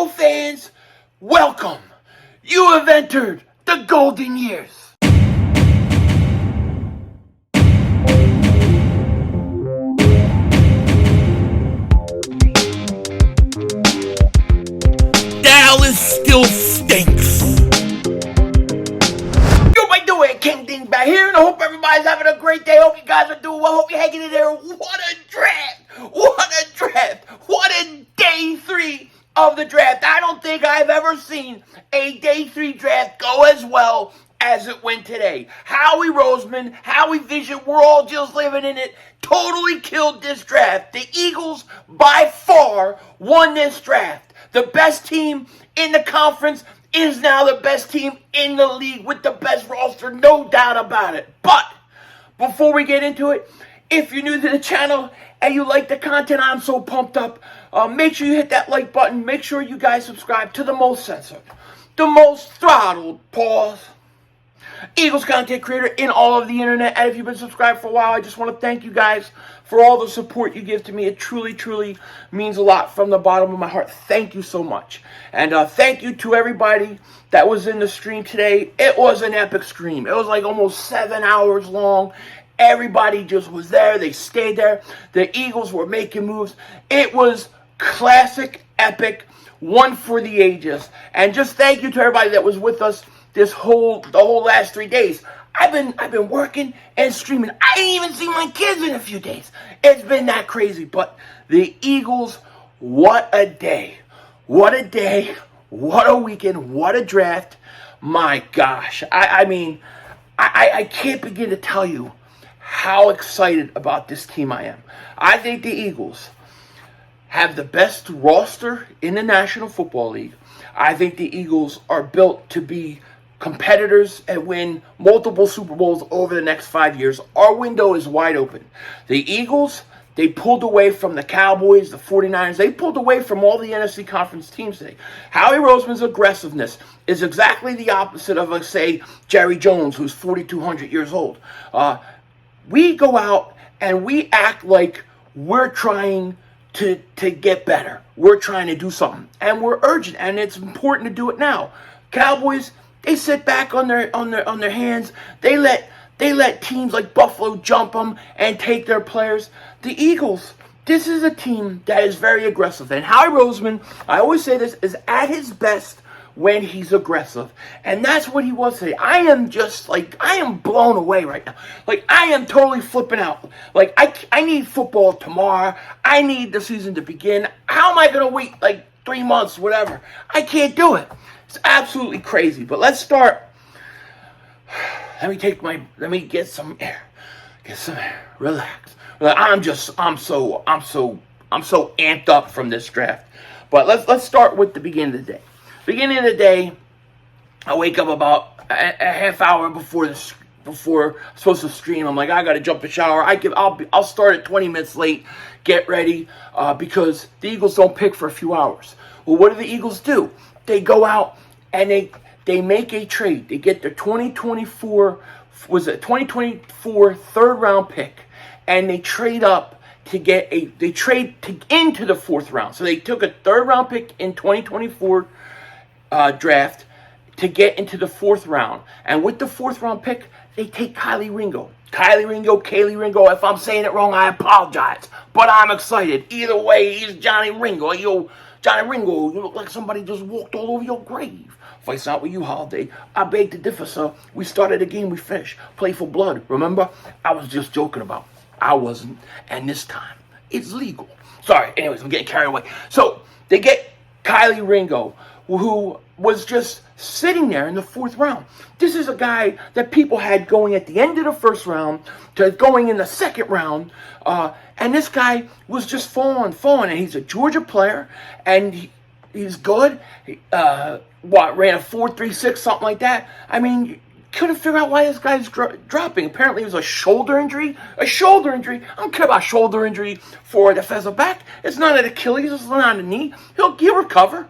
Eagle fans, welcome. You have entered the golden years. Dallas still stinks. Yo, by the way, King Dingbat here, and I hope everybody's having a great day. Hope you guys are doing well. Hope you're hanging in there. What a draft! What a draft! What a day 3 of the draft. I don't think I've ever seen a day 3 draft go as well as it went today. Howie Roseman, Howie Vision, we're all just living in it, totally killed this draft. The Eagles, by far, won this draft. The best team in the conference is now the best team in the league with the best roster, no doubt about it. But before we get into it, if you're new to the channel and you like the content, I'm so pumped up. Make sure you hit that like button. Make sure you guys subscribe to the most censored, the most throttled, Eagles content creator in all of the internet. And if you've been subscribed for a while, I just want to thank you guys for all the support you give to me. It truly, truly means a lot from the bottom of my heart. Thank you so much. And thank you to everybody that was in the stream today. It was an epic stream. It was like almost 7 hours long. Everybody just was there. They stayed there. The Eagles were making moves. It was classic, epic, one for the ages. And just thank you to everybody that was with us the whole last 3 days. I've been working and streaming. I didn't even see my kids in a few days. It's been that crazy. But the Eagles, what a day. What a day. What a weekend. What a draft. My gosh. I can't begin to tell you how excited about this team I am. I think the Eagles have the best roster in the National Football League. I think the Eagles are built to be competitors and win multiple Super Bowls over the next 5 years. Our window is wide open. The Eagles, they pulled away from the Cowboys, the 49ers. They pulled away from all the NFC conference teams today. Howie Roseman's aggressiveness is exactly the opposite of, let's say, Jerry Jones, who's 4,200 years old. We go out and we act like we're trying to get better. We're trying to do something. And we're urgent, and it's important to do it now. Cowboys, they sit back on their hands. They let teams like Buffalo jump them and take their players. The Eagles, this is a team that is very aggressive. And Howie Roseman, I always say this, is at his best when he's aggressive. And that's what he was today. I am blown away right now. Like, I am totally flipping out. Like, I need football tomorrow. I need the season to begin. How am I going to wait like 3 months, whatever? I can't do it. It's absolutely crazy. But let's start. Let me get some air. Get some air. Relax. I'm so amped up from this draft. But let's start with the beginning of the day. Beginning of the day, I wake up about a half hour before I'm supposed to stream. I'm like, I gotta jump a shower. I'll start at 20 minutes late. Get ready because the Eagles don't pick for a few hours. Well, what do the Eagles do? They go out and they make a trade. They get their 2024 third round pick, and they trade up to get into the 4th round. So they took a 3rd round pick in 2024 draft to get into the 4th round. And with the 4th round pick, they take KELEE Ringo. KELEE Ringo. If I'm saying it wrong, I apologize. But I'm excited. Either way, he's Johnny Ringo. Yo, Johnny Ringo, you look like somebody just walked all over your grave. Fights out with you, Holiday. I beg to differ, sir. We started a game, we finished. Play for blood, remember? I was just joking about. I wasn't. And this time, it's legal. Sorry, anyways, I'm getting carried away. So, they get KELEE Ringo, who was just sitting there in the 4th round. This is a guy that people had going at the end of the 1st round to going in the 2nd round. And this guy was just falling. And he's a Georgia player, and he's good. Ran a 4.36, something like that. I mean, couldn't figure out why this guy's dropping. Apparently, it was a shoulder injury. A shoulder injury. I don't care about shoulder injury for a defensive back. It's not an Achilles. It's not a knee. He'll recover.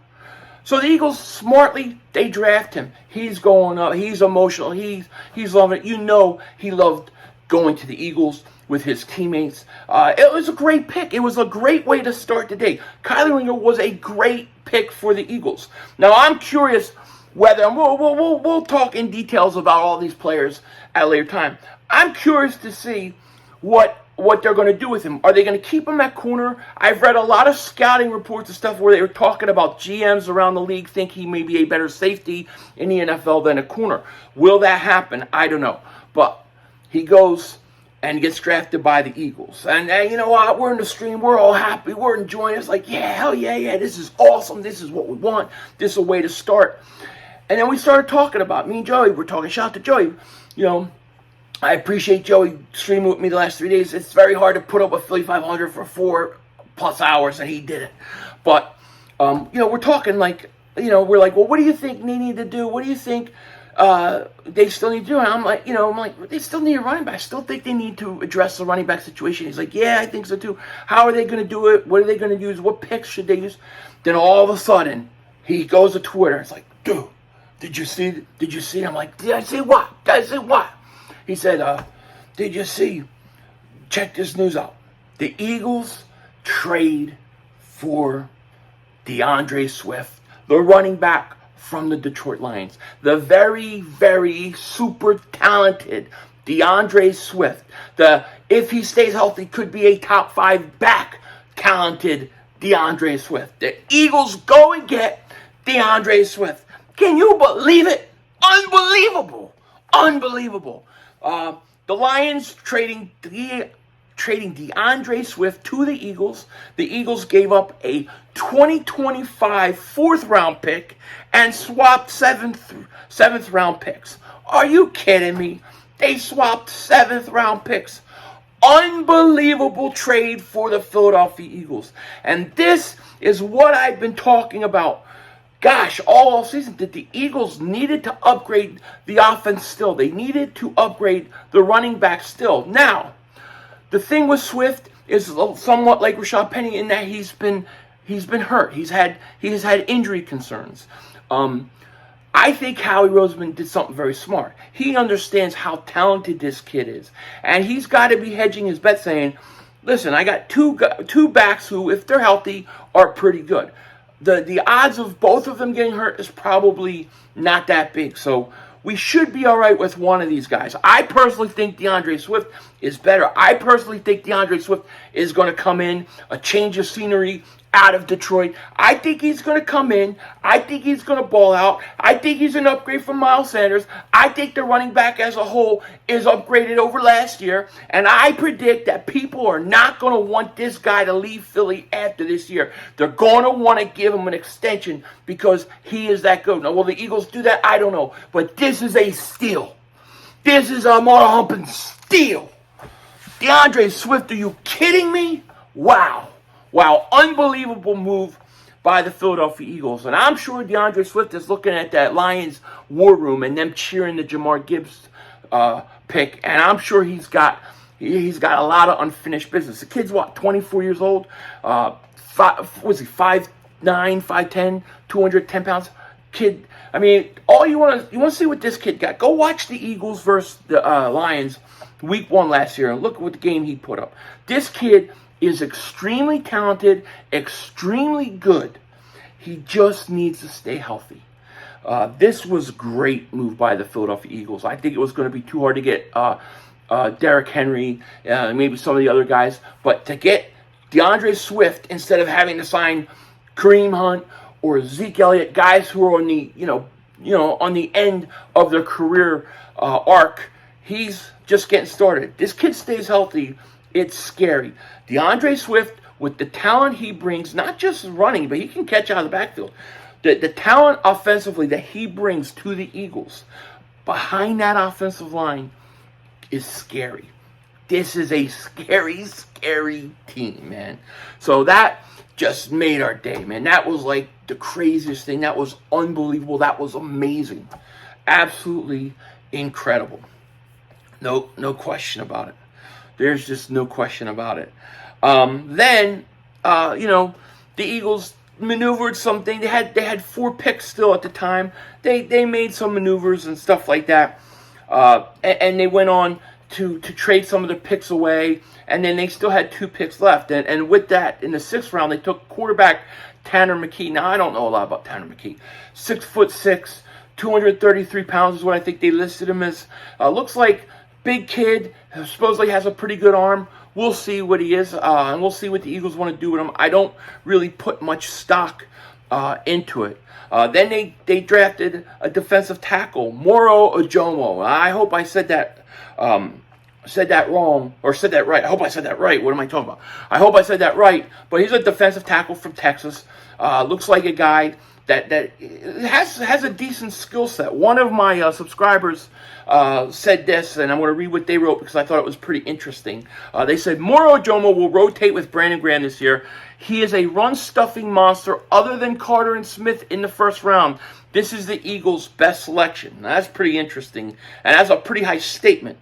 So the Eagles, smartly, they draft him. He's going up. He's emotional. He's loving it. You know he loved going to the Eagles with his teammates. It was a great pick. It was a great way to start the day. KELEE Ringo was a great pick for the Eagles. Now, I'm curious whether, and we'll talk in details about all these players at a later time. I'm curious to see what they're going to do with him. Are they going to keep him at corner? I've read a lot of scouting reports and stuff where they were talking about GMs around the league think he may be a better safety in the NFL than a corner. Will that happen? I don't know. But he goes and gets drafted by the Eagles. And you know what? We're in the stream. We're all happy. We're enjoying it. It's like, yeah, hell yeah. This is awesome. This is what we want. This is a way to start. And then we started talking about, me and Joey, we're talking, shout out to Joey, I appreciate Joey streaming with me the last 3 days. It's very hard to put up a Philly 500 for 4+ hours, and he did it. But, we're talking like, we're like, well, what do you think they need to do? What do you think they still need to do? And I'm like, they still need a running back. I still think they need to address the running back situation. He's like, yeah, I think so too. How are they going to do it? What are they going to use? What picks should they use? Then all of a sudden, he goes to Twitter. It's like, dude, did you see? I'm like, did I say what? He said, did you see? Check this news out. The Eagles trade for DeAndre Swift, the running back from the Detroit Lions. The very, very super talented DeAndre Swift. If he stays healthy, could be a top 5 back talented DeAndre Swift. The Eagles go and get DeAndre Swift. Can you believe it? Unbelievable. The Lions trading DeAndre Swift to the Eagles. The Eagles gave up a 2025 4th-round pick and swapped 7th-round picks. Are you kidding me? They swapped 7th-round picks. Unbelievable trade for the Philadelphia Eagles. And this is what I've been talking about. Gosh, all season, that the Eagles needed to upgrade the offense still. They needed to upgrade the running back still. Now, the thing with Swift is somewhat like Rashad Penny in that he's been hurt. He has had injury concerns. I think Howie Roseman did something very smart. He understands how talented this kid is, and he's got to be hedging his bet, saying, "Listen, I got two backs who, if they're healthy, are pretty good. The odds of both of them getting hurt is probably not that big. So we should be all right with one of these guys." I personally think DeAndre Swift is better. I personally think DeAndre Swift is going to come in, a change of scenery out of Detroit. I think he's going to come in. I think he's going to ball out. I think he's an upgrade from Miles Sanders. I think the running back as a whole is upgraded over last year. And I predict that people are not going to want this guy to leave Philly after this year. They're going to want to give him an extension because he is that good. Now, will the Eagles do that? I don't know. But this is a steal. This is a mother-humping steal. DeAndre Swift, are you kidding me? Wow, unbelievable move by the Philadelphia Eagles. And I'm sure DeAndre Swift is looking at that Lions war room and them cheering the Jamar Gibbs pick. And I'm sure he's got a lot of unfinished business. The kid's, 24 years old? Was he 5'9", 5'10", 210 pounds? Kid, I mean, all you want to see what this kid got. Go watch the Eagles versus the Lions week 1 last year and look at what the game he put up. This kid is extremely talented, extremely good. He just needs to stay healthy. This was a great move by the Philadelphia Eagles. I think it was going to be too hard to get Derrick Henry, maybe some of the other guys, but to get DeAndre Swift instead of having to sign Kareem Hunt or Zeke Elliott, guys who are on the on the end of their career arc, he's just getting started. This kid stays healthy. It's scary. DeAndre Swift, with the talent he brings, not just running, but he can catch out of the backfield. The talent offensively that he brings to the Eagles, behind that offensive line, is scary. This is a scary, scary team, man. So that just made our day, man. That was like the craziest thing. That was unbelievable. That was amazing. Absolutely incredible. No question about it. There's just no question about it. Then, the Eagles maneuvered something. They had 4 picks still at the time. They made some maneuvers and stuff like that. And they went on to trade some of their picks away, and then they still had 2 picks left. And with that, in the 6th round, they took quarterback Tanner McKee. Now, I don't know a lot about Tanner McKee. 6'6", 233 pounds is what I think they listed him as. Looks like big kid, supposedly has a pretty good arm. We'll see what he is, and we'll see what the Eagles want to do with him. I don't really put much stock into it. Then they drafted a defensive tackle, Moro Ojomo. I hope I said that wrong, or said that right. I hope I said that right. What am I talking about? I hope I said that right. But he's a defensive tackle from Texas. Looks like a guy that has a decent skill set. One of my subscribers said this, and I'm going to read what they wrote because I thought it was pretty interesting. They said, Moro Ojomo will rotate with Brandon Graham this year. He is a run-stuffing monster other than Carter and Smith in the 1st round. This is the Eagles' best selection. Now, that's pretty interesting, and that's a pretty high statement.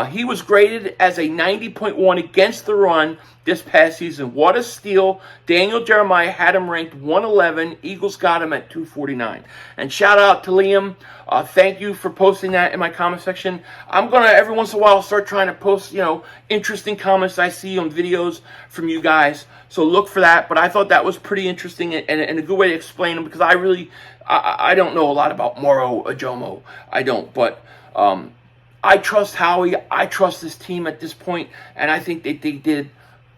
He was graded as a 90.1 against the run this past season. What a steal. Daniel Jeremiah had him ranked 111. Eagles got him at 249. And shout out to Liam. Thank you for posting that in my comment section. I'm going to, every once in a while, start trying to post, interesting comments I see on videos from you guys. So look for that. But I thought that was pretty interesting and a good way to explain them, because I don't know a lot about Moro Ojomo. I don't. But I trust Howie. I trust this team at this point. And I think they did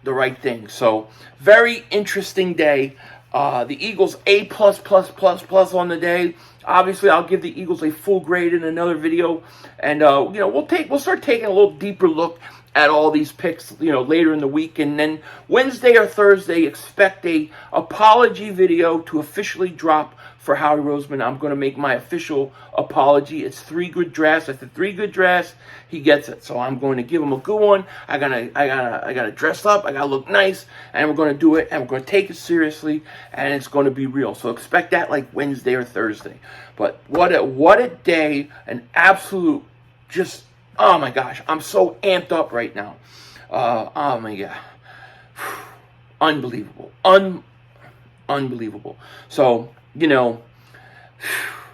the right thing. So very interesting day. The Eagles A+++ on the day. Obviously, I'll give the Eagles a full grade in another video, and we'll start taking a little deeper look at all these picks, later in the week. And then Wednesday or Thursday, expect a apology video to officially drop for Howie Roseman. I'm going to make my official apology. It's 3 good drafts. After 3 good drafts, he gets it. So I'm going to give him a good one. I gotta dress up. I gotta look nice, and we're going to do it, and we're going to take it seriously, and it's going to be real. So expect that like Wednesday or Thursday. But what a day! An absolute just. Oh my gosh, I'm so amped up right now. Oh my God. Unbelievable. Unbelievable. So,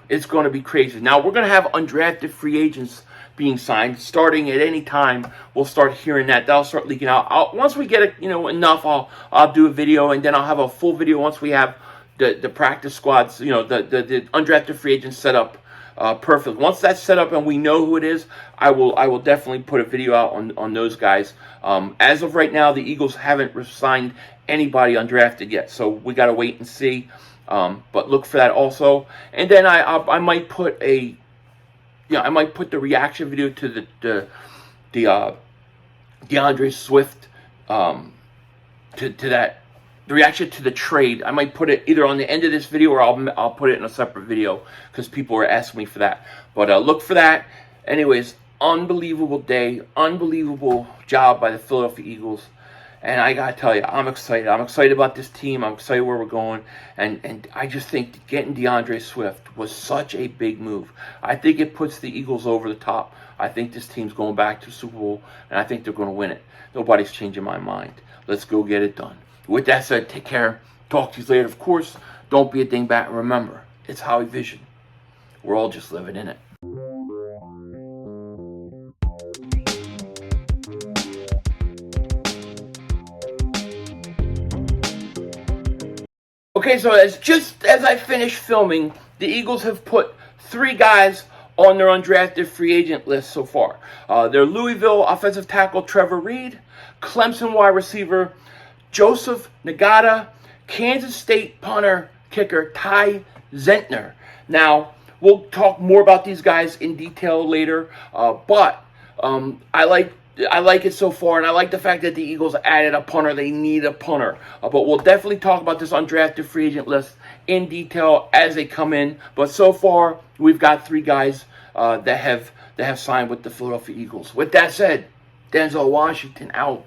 it's going to be crazy. Now, we're going to have undrafted free agents being signed starting at any time. We'll start hearing that. That'll start leaking out. Once we get it, enough, I'll do a video, and then I'll have a full video once we have the practice squads, the undrafted free agents set up. Perfect. Once that's set up and we know who it is, I will definitely put a video out on those guys. As of right now, the Eagles haven't signed anybody undrafted yet, so we got to wait and see. But look for that also. And then I might put the reaction video to the DeAndre Swift to that. The reaction to the trade. I might put it either on the end of this video, or I'll put it in a separate video because people are asking me for that. But look for that. Anyways, unbelievable day. Unbelievable job by the Philadelphia Eagles. And I got to tell you, I'm excited. I'm excited about this team. I'm excited where we're going. And I just think getting DeAndre Swift was such a big move. I think it puts the Eagles over the top. I think this team's going back to the Super Bowl, and I think they're going to win it. Nobody's changing my mind. Let's go get it done. With that said, take care. Talk to you later. Of course, don't be a dingbat. Remember, it's Howie Vision. We're all just living in it. Okay, so just as I finished filming, the Eagles have put 3 guys on their undrafted free agent list so far. They're Louisville offensive tackle Trevor Reed, Clemson wide receiver Joseph Nagata, Kansas State punter kicker Ty Zentner. Now, we'll talk more about these guys in detail later, but I like it so far, and I like the fact that the Eagles added a punter. They need a punter. But we'll definitely talk about this undrafted free agent list in detail as they come in. But so far, we've got 3 guys that have signed with the Philadelphia Eagles. With that said, Denzel Washington out.